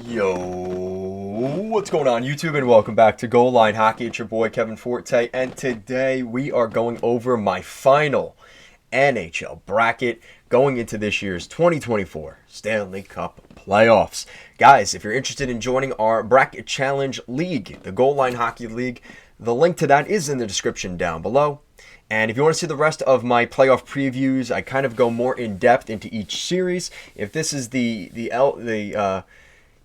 Yo, what's going on YouTube, and welcome back to Goal Line Hockey. It's your boy Kevin Forte, and today we are going over my final NHL bracket going into this year's 2024 Stanley Cup playoffs. Guys, if you're interested in joining our bracket challenge league, the Goal Line Hockey League, the link to that is in the description down below. And if you want to see the rest of my playoff previews, I kind of go more in depth into each series. If this is the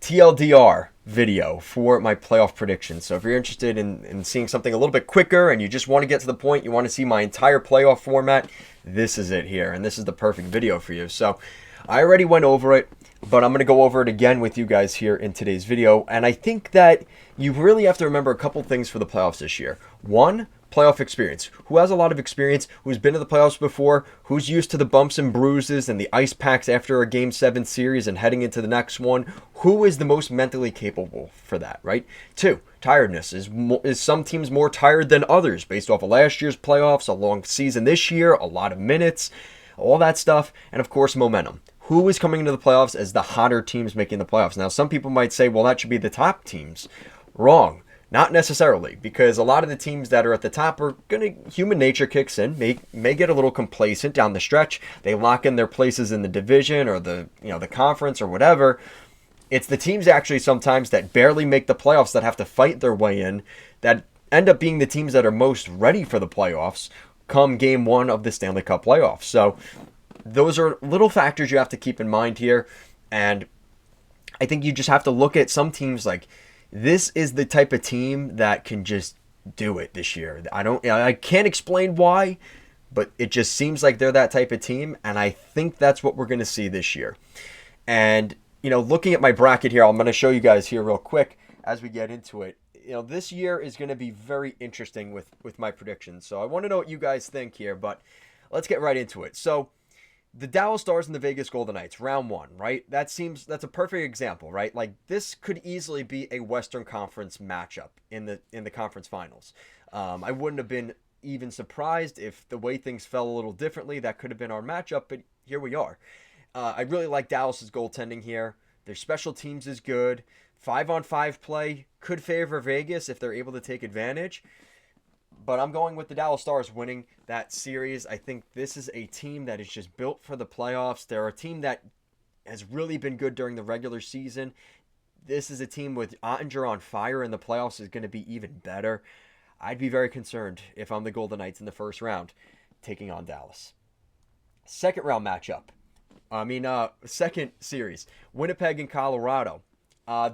TLDR video for my playoff predictions. So if you're interested in seeing something a little bit quicker and you just want to get to the point, you want to see my entire playoff format, this is it here. And this is the perfect video for you. So I already went over it, but I'm going to go over it again with you guys here in today's video. And I think that you really have to remember a couple things for the playoffs this year. One, playoff experience. Who has a lot of experience, who's been to the playoffs before, who's used to the bumps and bruises and the ice packs after a Game 7 series and heading into the next one? Who is the most mentally capable for that, right? Two, tiredness. Is some teams more tired than others based off of last year's playoffs, a long season this year, a lot of minutes, all that stuff, and of course momentum. Who is coming into the playoffs as the hotter teams making the playoffs? Now, some people might say, well, that should be the top teams. Wrong. Not necessarily, because a lot of the teams that are at the top are human nature kicks in, may get a little complacent down the stretch. They lock in their places in the division or the conference or whatever. It's the teams actually sometimes that barely make the playoffs that have to fight their way in, that end up being the teams that are most ready for the playoffs come game one of the Stanley Cup playoffs. So those are little factors you have to keep in mind here. And I think you just have to look at some teams like, this is the type of team that can just do it this year. I can't explain why, but it just seems like they're that type of team, and I think that's what we're going to see this year. And, looking at my bracket here, I'm going to show you guys here real quick as we get into it. This year is going to be very interesting with my predictions. So I want to know what you guys think here, but let's get right into it. So the Dallas Stars and the Vegas Golden Knights, round one, right? That's a perfect example, right? Like, this could easily be a Western Conference matchup in the conference finals. I wouldn't have been even surprised if the way things fell a little differently, that could have been our matchup, but here we are. I really like Dallas's goaltending here. Their special teams is good. 5-on-5 play could favor Vegas if they're able to take advantage. But I'm going with the Dallas Stars winning that series. I think this is a team that is just built for the playoffs. They're a team that has really been good during the regular season. This is a team with Ottinger on fire in the playoffs is going to be even better. I'd be very concerned if I'm the Golden Knights in the first round taking on Dallas. Second round matchup. Second series. Winnipeg and Colorado.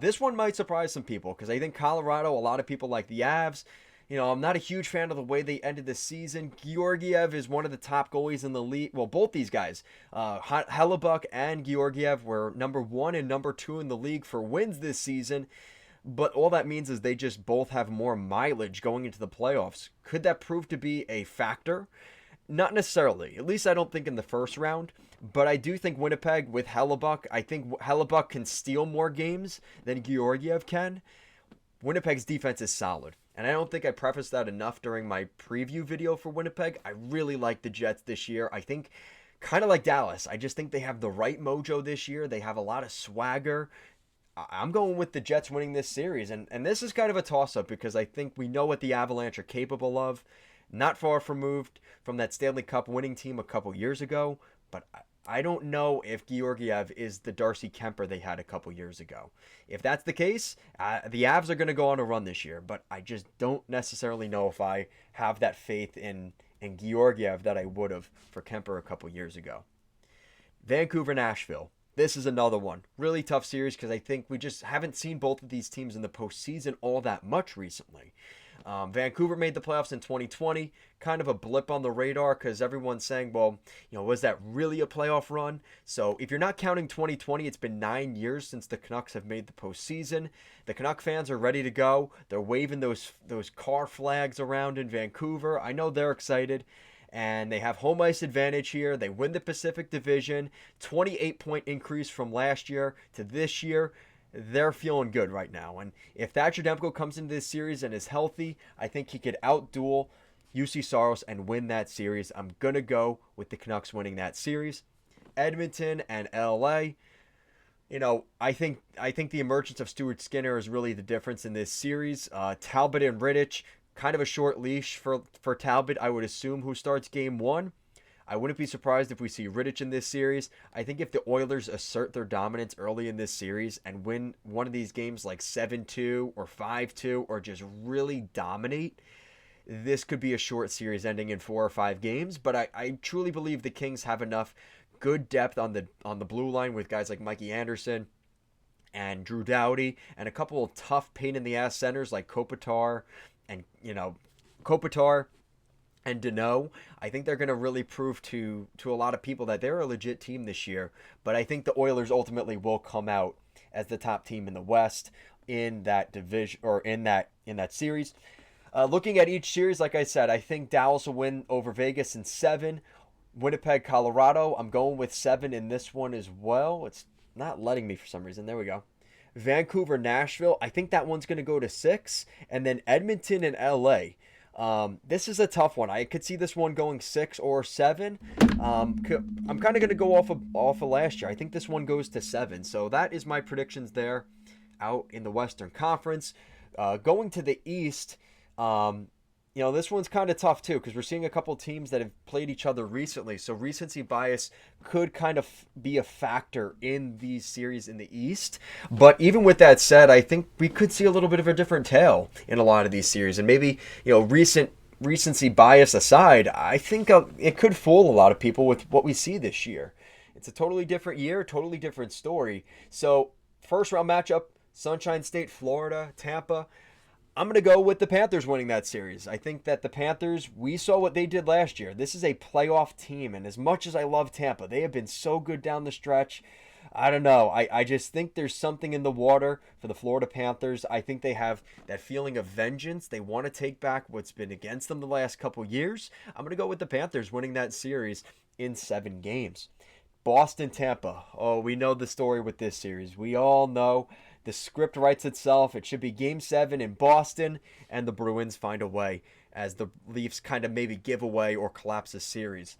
This one might surprise some people because I think Colorado, a lot of people like the Avs. I'm not a huge fan of the way they ended the season. Georgiev is one of the top goalies in the league. Well, both these guys, Hellebuck and Georgiev, were number 1 and number 2 in the league for wins this season. But all that means is they just both have more mileage going into the playoffs. Could that prove to be a factor? Not necessarily. At least I don't think in the first round. But I do think Winnipeg with Hellebuck, I think Hellebuck can steal more games than Georgiev can. Winnipeg's defense is solid. And I don't think I prefaced that enough during my preview video for Winnipeg. I really like the Jets this year. I think, kind of like Dallas, I just think they have the right mojo this year. They have a lot of swagger. I'm going with the Jets winning this series. And this is kind of a toss-up because I think we know what the Avalanche are capable of. Not far removed from that Stanley Cup winning team a couple years ago. But I don't know if Georgiev is the Darcy Kemper they had a couple years ago. If that's the case, the Avs are going to go on a run this year, but I just don't necessarily know if I have that faith in Georgiev that I would have for Kemper a couple years ago. Vancouver-Nashville. This is another one. Really tough series because I think we just haven't seen both of these teams in the postseason all that much recently. Vancouver made the playoffs in 2020, kind of a blip on the radar because everyone's saying, well, was that really a playoff run? So if you're not counting 2020, it's been 9 years since the Canucks have made the postseason. The Canuck fans are ready to go. They're waving those car flags around in Vancouver. I know they're excited. And they have home ice advantage here. They win the Pacific Division. 28-point increase from last year to this year. They're feeling good right now. And if Thatcher Demko comes into this series and is healthy, I think he could outduel UC Saros and win that series. I'm going to go with the Canucks winning that series. Edmonton and LA. I think the emergence of Stuart Skinner is really the difference in this series. Talbot and Rittich, kind of a short leash for Talbot, I would assume, who starts game one. I wouldn't be surprised if we see Rittich in this series. I think if the Oilers assert their dominance early in this series and win one of these games like 7-2 or 5-2 or just really dominate, this could be a short series ending in 4 or 5 games. But I truly believe the Kings have enough good depth on the blue line with guys like Mikey Anderson and Drew Doughty and a couple of tough pain in the ass centers like and Kopitar and Deneau. I think they're going to really prove to a lot of people that they're a legit team this year. But I think the Oilers ultimately will come out as the top team in the West in that division or in that series. Looking at each series, like I said, I think Dallas will win over Vegas in 7. Winnipeg, Colorado, I'm going with 7 in this one as well. It's not letting me for some reason. There we go. Vancouver, Nashville, I think that one's going to go to 6. And then Edmonton and LA. This is a tough one. I could see this one going 6 or 7. I'm kind of going to go off of last year. I think this one goes to 7. So that is my predictions there out in the Western Conference. Going to the East, this one's kind of tough too because we're seeing a couple teams that have played each other recently. So recency bias could kind of be a factor in these series in the East. But even with that said, I think we could see a little bit of a different tale in a lot of these series. And maybe, recency bias aside, I think it could fool a lot of people with what we see this year. It's a totally different year, totally different story. So first round matchup, Sunshine State, Florida, Tampa. I'm going to go with the Panthers winning that series. I think that the Panthers, we saw what they did last year. This is a playoff team, and as much as I love Tampa, they have been so good down the stretch. I don't know. I just think there's something in the water for the Florida Panthers. I think they have that feeling of vengeance. They want to take back what's been against them the last couple years. I'm going to go with the Panthers winning that series in 7 games. Boston, Tampa. Oh, we know the story with this series. We all know. The script writes itself. It should be Game 7 in Boston, and the Bruins find a way as the Leafs kind of maybe give away or collapse the series.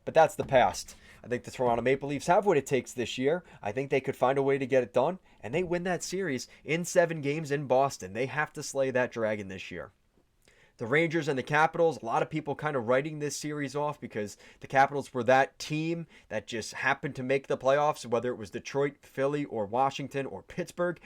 But that's the past. I think the Toronto Maple Leafs have what it takes this year. I think they could find a way to get it done, and they win that series in 7 games in Boston. They have to slay that dragon this year. The Rangers and the Capitals, a lot of people kind of writing this series off because the Capitals were that team that just happened to make the playoffs, whether it was Detroit, Philly, or Washington, or Pittsburgh.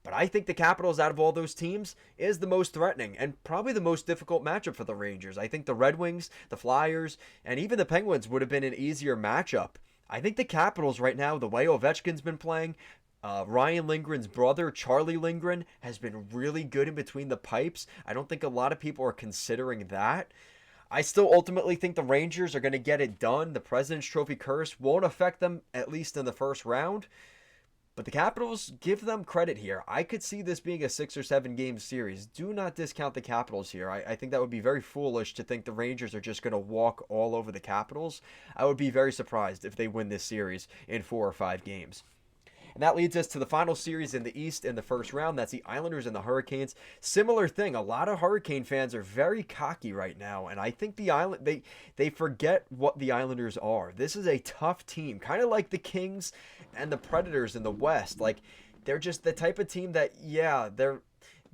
But I think the Capitals, out of all those teams, is the most threatening and probably the most difficult matchup for the Rangers. I think the Red Wings, the Flyers, and even the Penguins would have been an easier matchup. I think the Capitals right now, the way Ovechkin's been playing, Ryan Lindgren's brother, Charlie Lindgren, has been really good in between the pipes. I don't think a lot of people are considering that. I still ultimately think the Rangers are going to get it done. The President's Trophy curse won't affect them, at least in the first round. But the Capitals, give them credit here. I could see this being a 6 or 7 game series. Do not discount the Capitals here. I think that would be very foolish to think the Rangers are just going to walk all over the Capitals. I would be very surprised if they win this series in 4 or 5 games. And that leads us to the final series in the East in the first round. That's the Islanders and the Hurricanes. Similar thing. A lot of Hurricane fans are very cocky right now, and I think they forget what the Islanders are. This is a tough team, kind of like the Kings and the Predators in the West. Like, they're just the type of team that, yeah,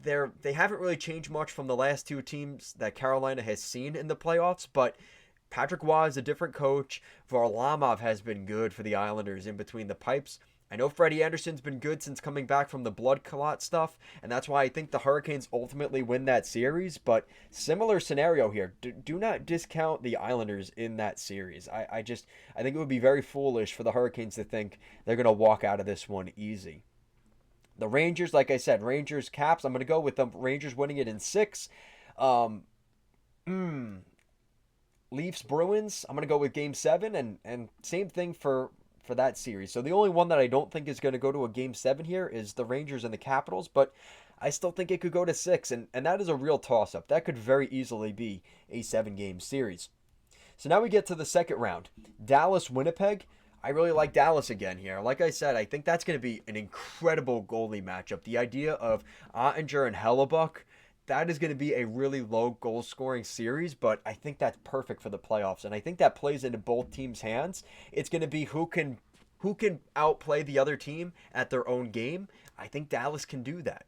they haven't really changed much from the last 2 teams that Carolina has seen in the playoffs, but Patrick Waugh is a different coach. Varlamov has been good for the Islanders in between the pipes. I know Freddie Anderson's been good since coming back from the blood clot stuff, and that's why I think the Hurricanes ultimately win that series, but similar scenario here. Do not discount the Islanders in that series. I think it would be very foolish for the Hurricanes to think they're going to walk out of this one easy. The Rangers, like I said, Rangers, Caps, I'm going to go with the Rangers winning it in 6. Leafs, Bruins, I'm going to go with Game 7, and same thing for that series. So the only one that I don't think is going to go to a Game 7 here is the Rangers and the Capitals, but I still think it could go to 6, and that is a real toss-up. That could very easily be a 7-game series. So now we get to the second round. Dallas, Winnipeg. I really like Dallas again here. Like I said, I think that's going to be an incredible goalie matchup. The idea of Ottinger and Hellebuck, that is going to be a really low goal scoring series, but I think that's perfect for the playoffs, and I think that plays into both teams' hands. It's going to be who can who can outplay the other team at their own game, I think Dallas can do that.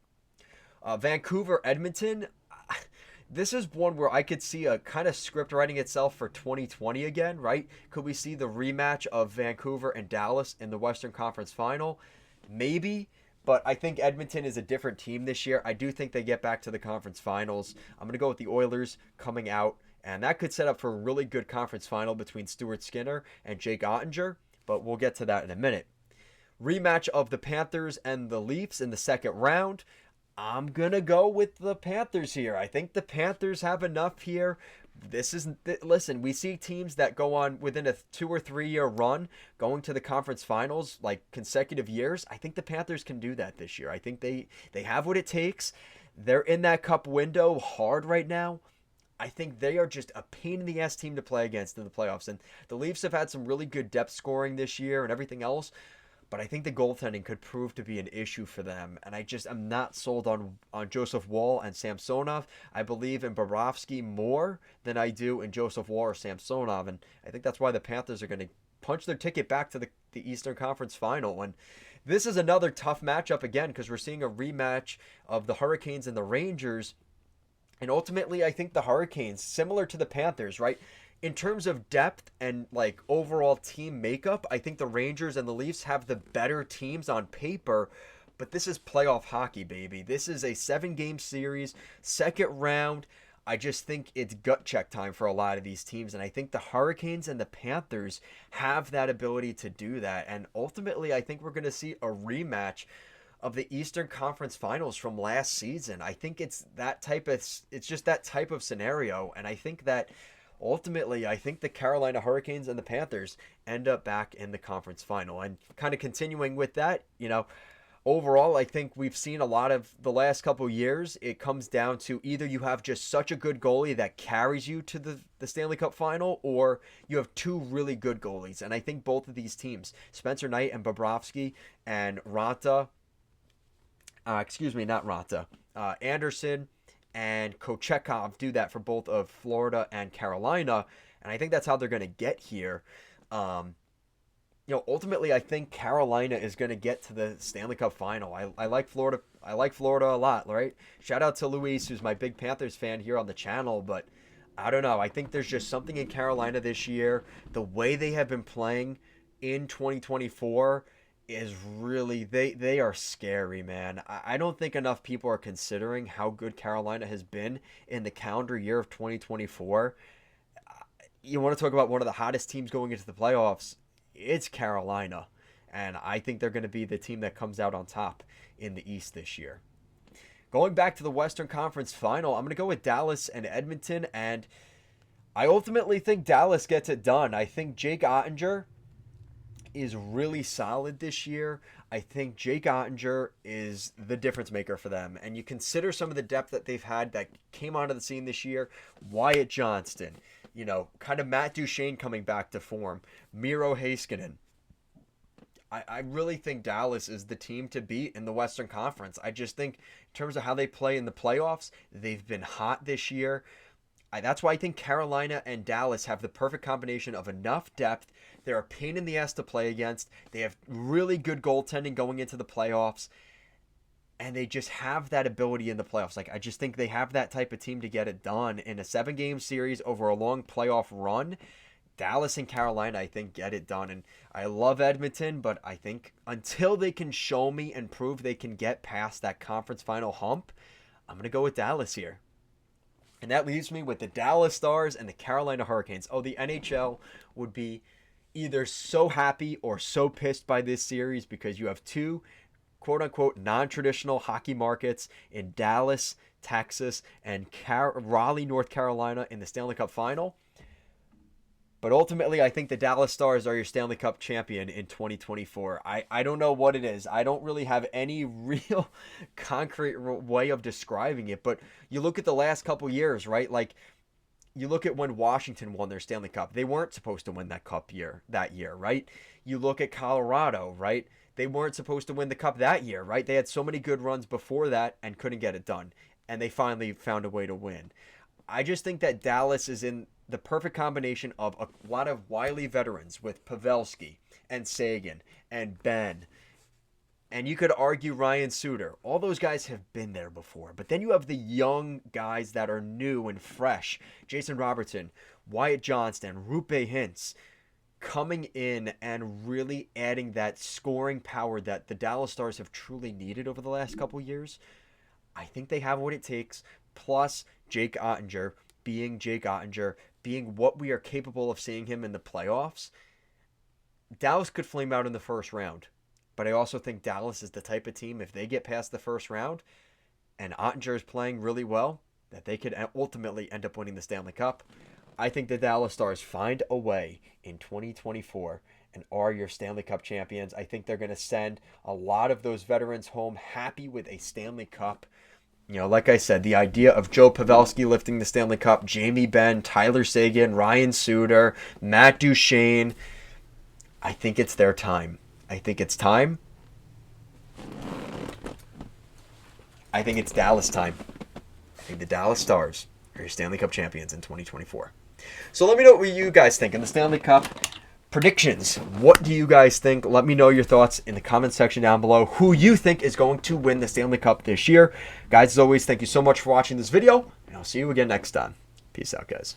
Vancouver, Edmonton, this is one where I could see a kind of script writing itself for 2020 again, right? Could we see the rematch of Vancouver and Dallas in the Western Conference Final? Maybe, but I think Edmonton is a different team this year. I do think they get back to the conference finals. I'm going to go with the Oilers coming out, and that could set up for a really good conference final between Stuart Skinner and Jake Ottinger, but we'll get to that in a minute. Rematch of the Panthers and the Leafs in the second round. I'm going to go with the Panthers here. I think the Panthers have enough here. Listen, we see teams that go on within a 2 or 3 year run going to the conference finals like consecutive years. I think the Panthers can do that this year. I think they have what it takes. They're in that cup window hard right now. I think they are just a pain in the ass team to play against in the playoffs. And the Leafs have had some really good depth scoring this year and everything else. But I think the goaltending could prove to be an issue for them. And I'm not sold on Joseph Woll and Samsonov. I believe in Bobrovsky more than I do in Joseph Woll or Samsonov. And I think that's why the Panthers are going to punch their ticket back to the Eastern Conference Final. And this is another tough matchup again because we're seeing a rematch of the Hurricanes and the Rangers. And ultimately, I think the Hurricanes, similar to the Panthers, right? In terms of depth and like overall team makeup, I think the Rangers and the Leafs have the better teams on paper, but this is playoff hockey, baby. This is a 7-game series, second round. I just think it's gut check time for a lot of these teams, and I think the Hurricanes and the Panthers have that ability to do that. And ultimately, I think we're going to see a rematch of the Eastern Conference Finals from last season. I think it's just that type of scenario, and I think that ultimately, I think the Carolina Hurricanes and the Panthers end up back in the conference final. And kind of continuing with that, overall, I think we've seen a lot of the last couple years. It comes down to either you have just such a good goalie that carries you to the Stanley Cup final, or you have two really good goalies. And I think both of these teams, Spencer Knight and Bobrovsky and Anderson and Kochetkov do that for both of Florida and Carolina, and I think that's how they're going to get here. Ultimately, I think Carolina is going to get to the Stanley Cup final. I like Florida. I like Florida a lot, right? Shout out to Luis, who's my big Panthers fan here on the channel, but I don't know. I think there's just something in Carolina this year. The way they have been playing in 2024 is really, they are scary, man. I don't think enough people are considering how good Carolina has been in the calendar year of 2024. You want to talk about one of the hottest teams going into the playoffs, it's Carolina. And I think they're going to be the team that comes out on top in the East this year. Going back to the Western Conference Final, I'm going to go with Dallas and Edmonton, and I ultimately think Dallas gets it done. I think Jake Ottinger is really solid this year. I think Jake Ottinger is the difference maker for them. And you consider some of the depth that they've had that came onto the scene this year. Wyatt Johnston, kind of Matt Duchene coming back to form. Miro Heiskanen. I really think Dallas is the team to beat in the Western Conference. I just think in terms of how they play in the playoffs, they've been hot this year. That's why I think Carolina and Dallas have the perfect combination of enough depth. They're a pain in the ass to play against. They have really good goaltending going into the playoffs. And they just have that ability in the playoffs. I just think they have that type of team to get it done. In a 7-game series over a long playoff run, Dallas and Carolina, I think, get it done. And I love Edmonton, but I think until they can show me and prove they can get past that conference final hump, I'm going to go with Dallas here. And that leaves me with the Dallas Stars and the Carolina Hurricanes. Oh, the NHL would be either so happy or so pissed by this series because you have two quote-unquote non-traditional hockey markets in Dallas, Texas, and Raleigh, North Carolina in the Stanley Cup Final. But ultimately, I think the Dallas Stars are your Stanley Cup champion in 2024. I don't know what it is. I don't really have any real concrete way of describing it. But you look at the last couple years, right? You look at when Washington won their Stanley Cup. They weren't supposed to win that year, right? You look at Colorado, right? They weren't supposed to win the Cup that year, right? They had so many good runs before that and couldn't get it done. And they finally found a way to win. I just think that Dallas is in the perfect combination of a lot of wily veterans with Pavelski and Sagan and Ben. And you could argue Ryan Suter. All those guys have been there before. But then you have the young guys that are new and fresh. Jason Robertson, Wyatt Johnston, Rupe Hintz coming in and really adding that scoring power that the Dallas Stars have truly needed over the last couple years. I think they have what it takes. Plus Jake Ottinger being Jake Ottinger, being what we are capable of seeing him in the playoffs. Dallas could flame out in the first round. But I also think Dallas is the type of team, if they get past the first round and Ottinger is playing really well, that they could ultimately end up winning the Stanley Cup. I think the Dallas Stars find a way in 2024 and are your Stanley Cup champions. I think they're going to send a lot of those veterans home happy with a Stanley Cup. You know, like I said, the idea of Joe Pavelski lifting the Stanley Cup, Jamie Benn, Tyler Seguin, Ryan Suter, Matt Duchene, I think it's their time. I think it's time. I think it's Dallas time. I think the Dallas Stars are your Stanley Cup champions in 2024. So let me know what you guys think in the Stanley Cup predictions. What do you guys think? Let me know your thoughts in the comment section down below. Who you think is going to win the Stanley Cup this year. Guys, as always, thank you so much for watching this video, and I'll see you again next time. Peace out, guys.